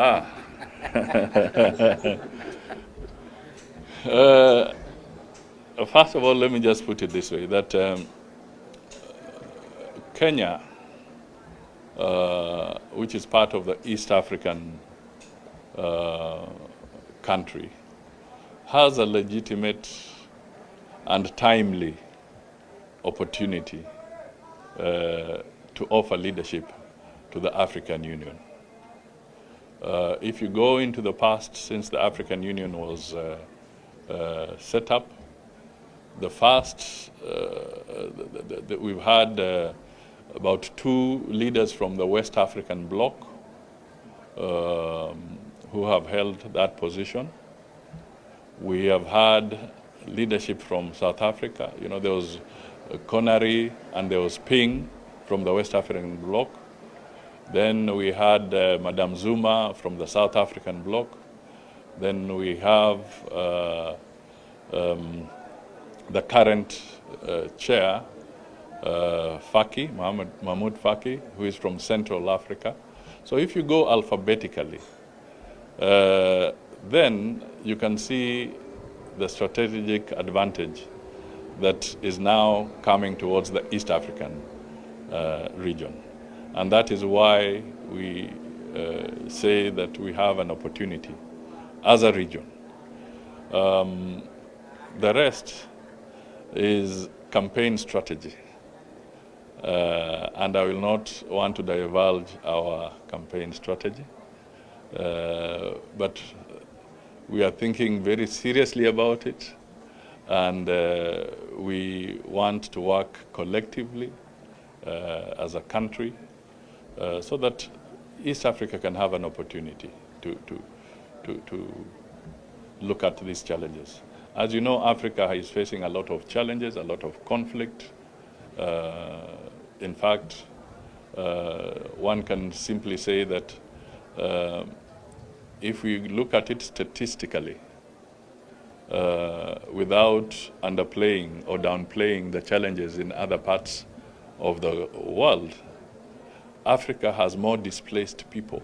Ah. uh, First of all, let me just put it this way, that Kenya, which is part of the East African country, has a legitimate and timely opportunity to offer leadership to the African Union. If you go into the past, since the African Union was set up, the first, we've had about 2 leaders from the West African bloc who have held that position. We have had leadership from South Africa. You know, there was Connery and there was Ping from the West African bloc. Then we had Madame Zuma from the South African bloc. Then we have the current chair, Faki, Mahmoud Faki, who is from Central Africa. So if you go alphabetically, then you can see the strategic advantage that is now coming towards the East African region. And that is why we say that we have an opportunity as a region. The rest is campaign strategy. And I will not want to divulge our campaign strategy. But we are thinking very seriously about it, and we want to work collectively as a country so that East Africa can have an opportunity to look at these challenges. As you know, Africa is facing a lot of challenges, a lot of conflict. In fact, one can simply say that if we look at it statistically, without underplaying or downplaying the challenges in other parts of the world, Africa has more displaced people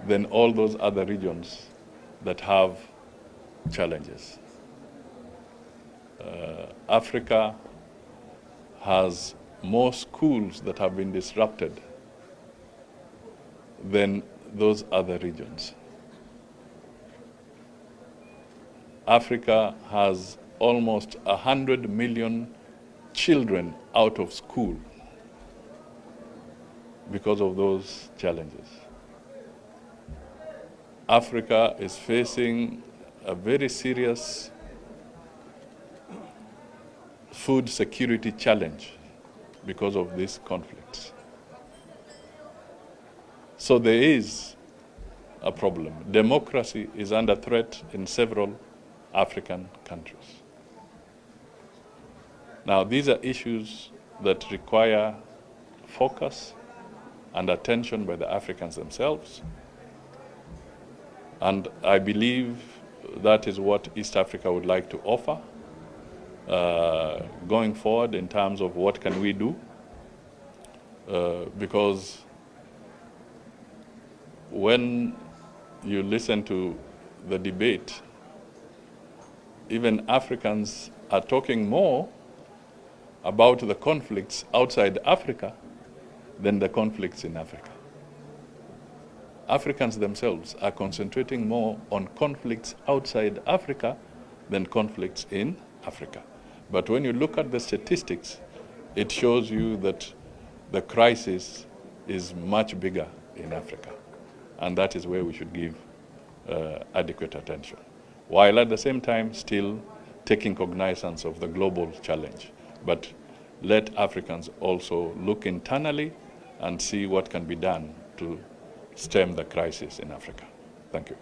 than all those other regions that have challenges. Africa has more schools that have been disrupted than those other regions. Africa has almost 100 million children out of school because of those challenges. Africa is facing a very serious food security challenge because of these conflicts. So there is a problem. Democracy is under threat in several African countries. Now, these are issues that require focus and attention by the Africans themselves. And I believe that is what East Africa would like to offer going forward in terms of what can we do, because when you listen to the debate, even Africans are talking more about the conflicts outside Africa than the conflicts in Africa. Africans themselves are concentrating more on conflicts outside Africa than conflicts in Africa. But when you look at the statistics, it shows you that the crisis is much bigger in Africa. And that is where we should give adequate attention, while at the same time still taking cognizance of the global challenge. But let Africans also look internally and see what can be done to stem the crisis in Africa. Thank you.